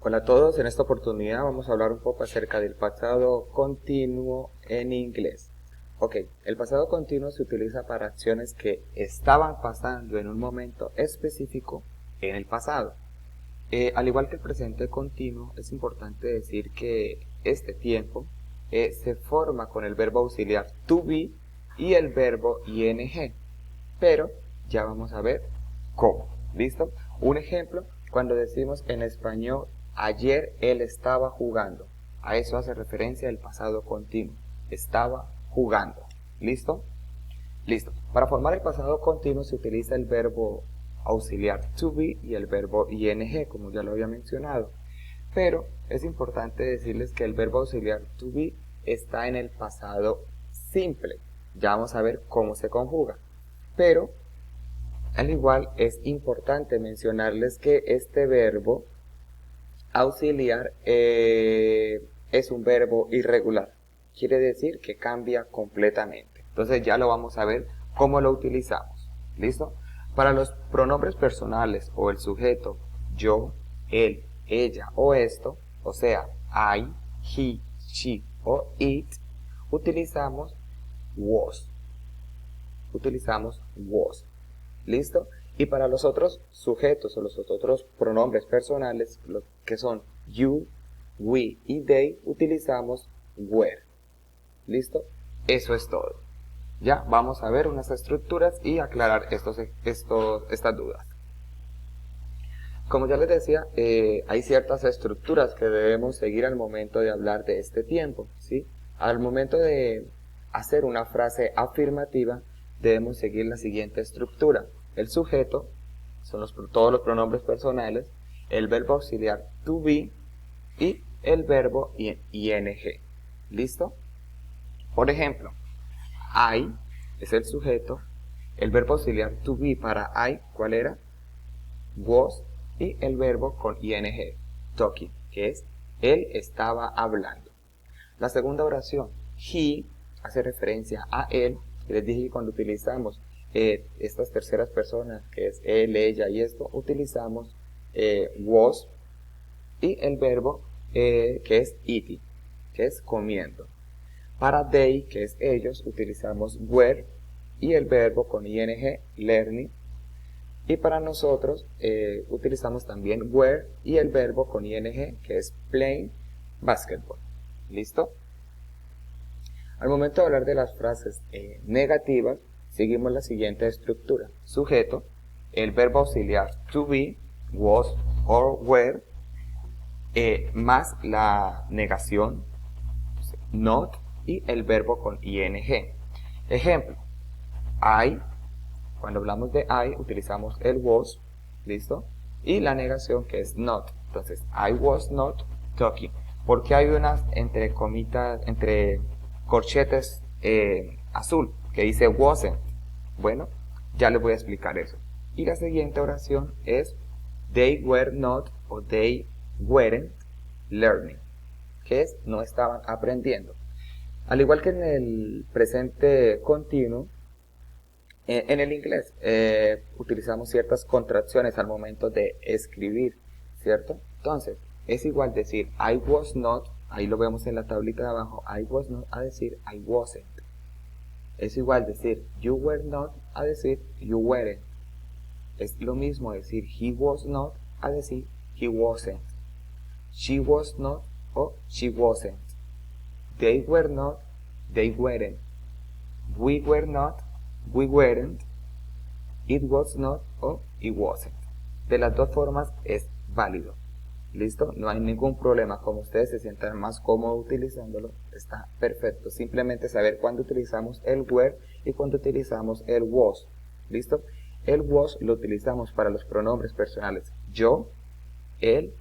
Hola a todos, en esta oportunidad vamos a hablar un poco acerca del pasado continuo en inglés. Ok, el pasado continuo se utiliza para acciones que estaban pasando en un momento específico en el pasado. Al igual que el presente continuo, es importante decir que este tiempo se forma con el verbo auxiliar to be y el verbo ing, pero ya vamos a ver cómo. ¿Listo? Un ejemplo, cuando decimos en español, ayer él estaba jugando. A eso hace referencia el pasado continuo. Estaba jugando. ¿Listo? Listo. Para formar el pasado continuo se utiliza el verbo auxiliar to be y el verbo ing, como ya lo había mencionado. Pero es importante decirles que el verbo auxiliar to be está en el pasado simple. Ya vamos a ver cómo se conjuga. Pero al igual es importante mencionarles que este verbo auxiliar es un verbo irregular. Quiere decir que cambia completamente. Entonces ya lo vamos a ver cómo lo utilizamos. ¿Listo? Para los pronombres personales o el sujeto yo, él, ella o esto, o sea, I, he, she o it, utilizamos was. Utilizamos was. ¿Listo? Y para los otros sujetos o los otros pronombres personales, los que son you, we y they, utilizamos were. ¿Listo? Eso es todo. Ya vamos a ver unas estructuras y aclarar estas dudas. Como ya les decía, hay ciertas estructuras que debemos seguir al momento de hablar de este tiempo, ¿sí? Al momento de hacer una frase afirmativa, debemos seguir la siguiente estructura. El sujeto, son todos los pronombres personales, el verbo auxiliar to be y el verbo ing. ¿Listo? Por ejemplo, I es el sujeto, el verbo auxiliar to be para I, ¿cuál era? Was, y el verbo con ing, talking, que es él estaba hablando. La segunda oración, he, hace referencia a él. Les dije que cuando utilizamos estas terceras personas, que es él, ella y esto, utilizamos was y el verbo que es eating, que es comiendo. Para they, que es ellos, utilizamos were y el verbo con ing, learning. Y para nosotros utilizamos también were y el verbo con ing, que es playing basketball. ¿Listo? Al momento de hablar de las frases negativas, seguimos la siguiente estructura. Sujeto, el verbo auxiliar to be, was or were, más la negación, not, y el verbo con ing. Ejemplo, I, cuando hablamos de I, utilizamos el was, ¿listo? Y la negación, que es not. Entonces, I was not talking. Porque hay unas entre comitas, entre corchetes azul, que dice wasn't. Bueno, ya les voy a explicar eso. Y la siguiente oración es they were not o they weren't learning, que es no estaban aprendiendo. Al igual que en el presente continuo, en el inglés utilizamos ciertas contracciones al momento de escribir, ¿cierto? Entonces, es igual decir I was not, ahí lo vemos en la tablita de abajo, I was not, a decir I wasn't. Es igual decir you were not, a decir you weren't. Es lo mismo decir he was not, a decir he wasn't. She was not, o she wasn't. They were not, they weren't. We were not, we weren't, it was not o it wasn't. De las dos formas es válido. ¿Listo? No hay ningún problema. Como ustedes se sientan más cómodos utilizándolo, está perfecto. Simplemente saber cuándo utilizamos el were y cuándo utilizamos el was. ¿Listo? El was lo utilizamos para los pronombres personales yo, él,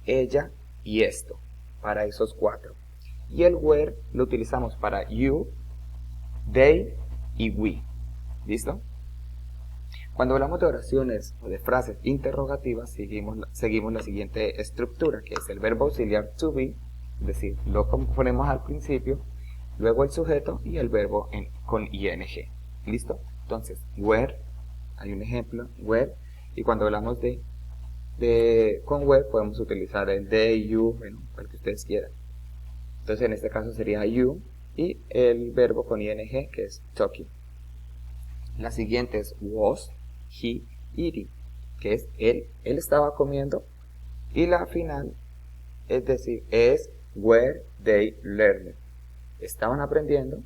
ella y esto. Para esos cuatro. Y el were lo utilizamos para you, they y we. ¿Listo? Cuando hablamos de oraciones o de frases interrogativas, seguimos la siguiente estructura, que es el verbo auxiliar to be, es decir, lo ponemos al principio, luego el sujeto y el verbo con ing. ¿Listo? Entonces, were, hay un ejemplo, were, y cuando hablamos de con were podemos utilizar el they, you, bueno, el que ustedes quieran. Entonces en este caso sería you y el verbo con ing que es talking. La siguiente es was, he, eating, que es él estaba comiendo. Y la final, es decir, es were they learned, estaban aprendiendo.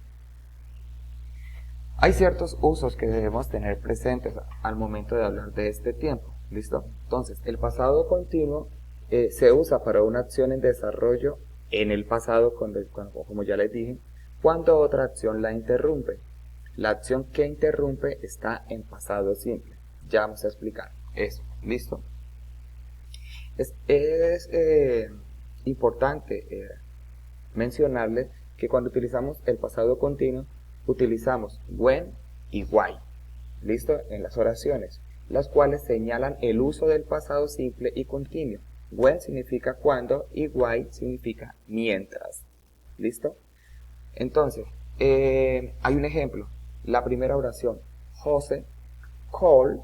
Hay ciertos usos que debemos tener presentes al momento de hablar de este tiempo. ¿Listo? Entonces, el pasado continuo se usa para una acción en desarrollo en el pasado, como ya les dije, cuando otra acción la interrumpe. La acción que interrumpe está en pasado simple. Ya vamos a explicar eso. ¿Listo? Es importante mencionarles que cuando utilizamos el pasado continuo, utilizamos when y why. ¿Listo? En las oraciones, las cuales señalan el uso del pasado simple y continuo. When significa cuando y why significa mientras. ¿Listo? Entonces, hay un ejemplo. La primera oración, Jose called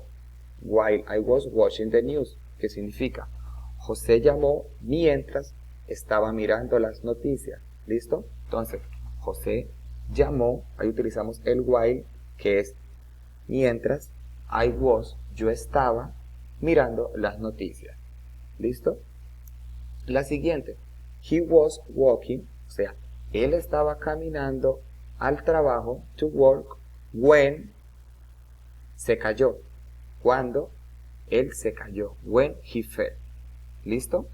while I was watching the news, que significa José llamó mientras estaba mirando las noticias. ¿Listo? Entonces, José llamó, ahí utilizamos el while, que es mientras, I was, yo estaba mirando las noticias. ¿Listo? La siguiente, he was walking, o sea, él estaba caminando al trabajo, to work, when se cayó, cuando él se cayó, when he fell. ¿Listo?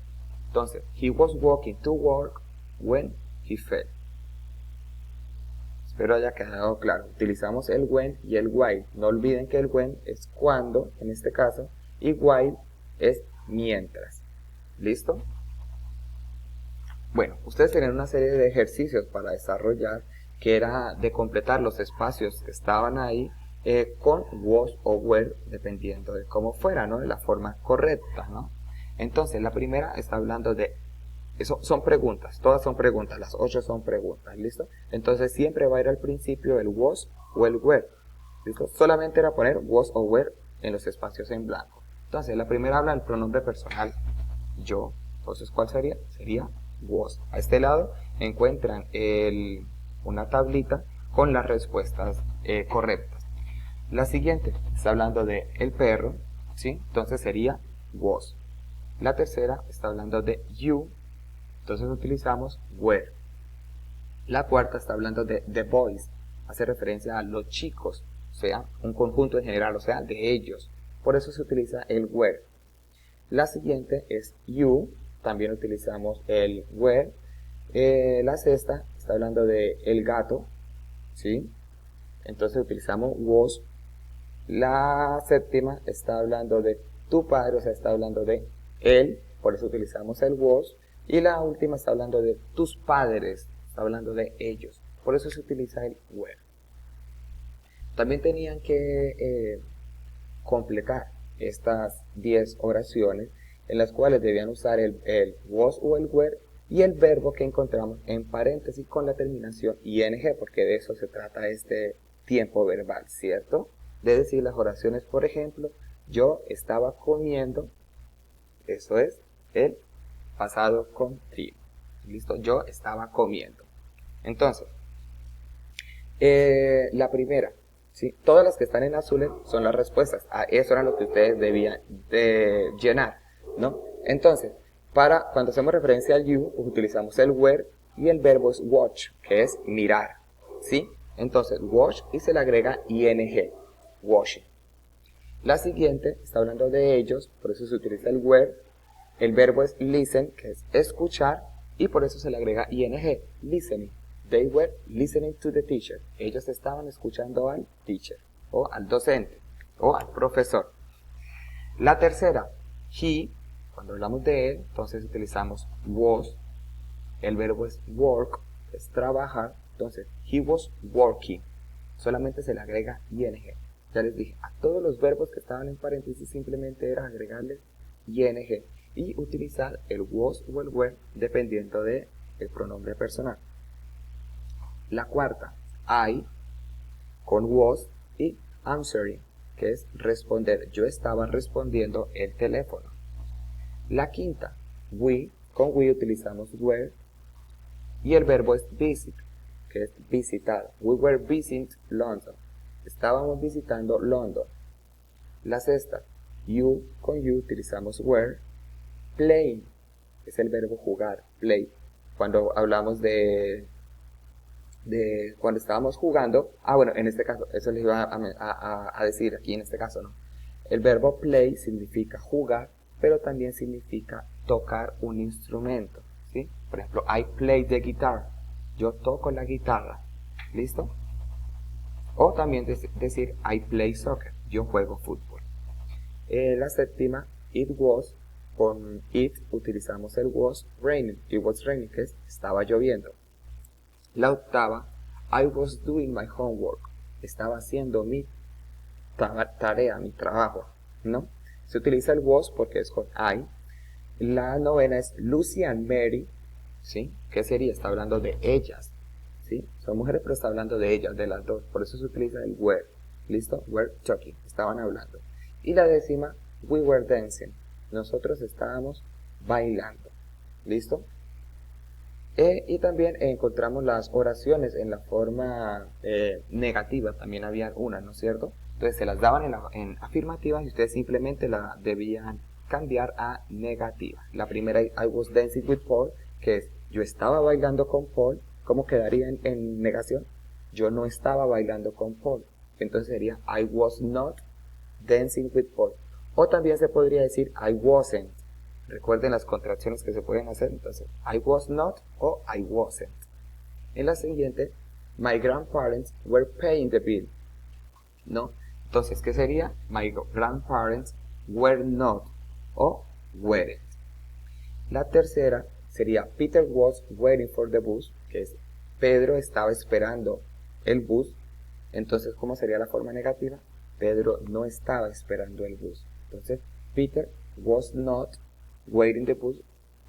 Entonces, he was walking to work when he fell. Espero haya quedado claro. Utilizamos el when y el while. No olviden que el when es cuando, en este caso, y while es mientras. ¿Listo? Bueno, ustedes tienen una serie de ejercicios para desarrollar, que era de completar los espacios que estaban ahí con was o were, dependiendo de cómo fuera, ¿no? De la forma correcta, ¿no? Entonces, la primera está hablando de... Eso son preguntas, todas son preguntas, las 8 son preguntas, ¿listo? Entonces siempre va a ir al principio el was o el were, ¿listo? Solamente era poner was o were en los espacios en blanco. Entonces, la primera habla del pronombre personal, yo. Entonces, ¿cuál sería? Sería was. A este lado encuentran una tablita con las respuestas correctas. La siguiente está hablando de el perro, ¿sí? Entonces sería was. La tercera está hablando de you, entonces utilizamos were. La cuarta está hablando de the boys, hace referencia a los chicos, o sea, un conjunto en general, o sea, de ellos. Por eso se utiliza el were. La siguiente es you, también utilizamos el were. La sexta está hablando de el gato, ¿sí? Entonces utilizamos was. La séptima está hablando de tu padre, o sea, está hablando de él, por eso utilizamos el was. Y la última está hablando de tus padres, está hablando de ellos, por eso se utiliza el were. También tenían que completar estas 10 oraciones en las cuales debían usar el was o el were y el verbo que encontramos en paréntesis con la terminación ing, porque de eso se trata este tiempo verbal, ¿cierto? De decir las oraciones, por ejemplo, yo estaba comiendo, eso es el pasado continuo. ¿Listo? Yo estaba comiendo. Entonces, la primera, ¿sí? Todas las que están en azules son las respuestas. Eso era lo que ustedes debían de llenar, ¿no? Entonces, cuando hacemos referencia al you, utilizamos el were y el verbo es watch, que es mirar, ¿sí? Entonces, watch y se le agrega ing, watching. La siguiente está hablando de ellos, por eso se utiliza el were. El verbo es listen, que es escuchar, y por eso se le agrega ing, listening. They were listening to the teacher. Ellos estaban escuchando al teacher, o al docente, o al profesor. La tercera, he, cuando hablamos de él, entonces utilizamos was. El verbo es work, es trabajar. Entonces, he was working. Solamente se le agrega ing. Ya les dije, a todos los verbos que estaban en paréntesis simplemente era agregarles ing. Y utilizar el was o el were dependiendo del pronombre personal. La cuarta, I, con was y answering, que es responder. Yo estaba respondiendo el teléfono. La quinta, con we utilizamos were y el verbo es visit, que es visitar. We were visiting London. Estábamos visitando London. La sexta, con you utilizamos were. Playing es el verbo jugar, play. Cuando hablamos de cuando estábamos jugando, bueno, en este caso, eso les iba a decir aquí en este caso, ¿no? El verbo play significa jugar, pero también significa tocar un instrumento, ¿sí? Por ejemplo, I play the guitar, yo toco la guitarra, ¿listo? O también decir I play soccer, yo juego fútbol. La séptima, it was, con it utilizamos el was raining, it was raining, que es estaba lloviendo. La octava, I was doing my homework, estaba haciendo mi tarea, mi trabajo, ¿no? Se utiliza el was porque es con I. La novena es Lucy and Mary, ¿sí? ¿Qué sería? Está hablando de ellas, ¿sí? Son mujeres, pero está hablando de ellas, de las dos. Por eso se utiliza el were, ¿listo? Were talking, estaban hablando. Y la décima, we were dancing, nosotros estábamos bailando, ¿listo? Y también encontramos las oraciones en la forma negativa, también había una, ¿no es cierto? Entonces se las daban en afirmativas y ustedes simplemente la debían cambiar a negativa. La primera, I was dancing with Paul, que es yo estaba bailando con Paul. ¿Cómo quedaría en negación? Yo no estaba bailando con Paul. Entonces sería I was not dancing with Paul. O también se podría decir I wasn't. Recuerden las contracciones que se pueden hacer. Entonces, I was not o I wasn't. En la siguiente, my grandparents were paying the bill, ¿no? Entonces, ¿qué sería? My grandparents were not o weren't. La tercera sería Peter was waiting for the bus, que es Pedro estaba esperando el bus. Entonces, ¿cómo sería la forma negativa? Pedro no estaba esperando el bus. Entonces, Peter was not waiting the bus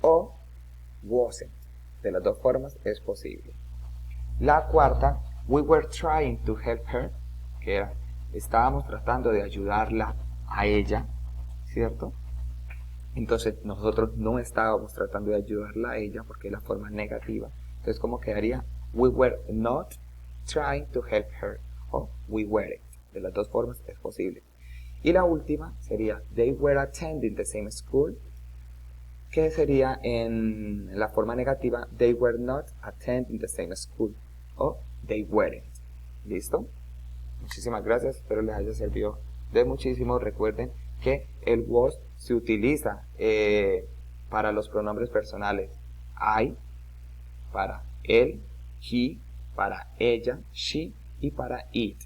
o wasn't. De las dos formas es posible. La cuarta, we were trying to help her, que era, estábamos tratando de ayudarla a ella, ¿cierto? Entonces nosotros no estábamos tratando de ayudarla a ella porque es la forma negativa. Entonces, ¿cómo quedaría? We were not trying to help her o we weren't. De las dos formas es posible. Y la última sería, they were attending the same school, que sería en la forma negativa, they were not attending the same school o they weren't. ¿Listo? Muchísimas gracias, espero les haya servido de muchísimo. Recuerden que el was se utiliza para los pronombres personales. I, para él, he, para ella, she y para it,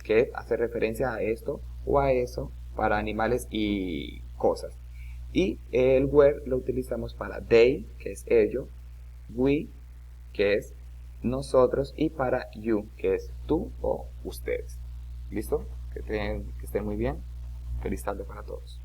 que hace referencia a esto o a eso para animales y cosas. Y el were lo utilizamos para they, que es ello, we, que es nosotros, y para you, que es tú o ustedes. ¿Listo? Que estén muy bien. Feliz tarde para todos.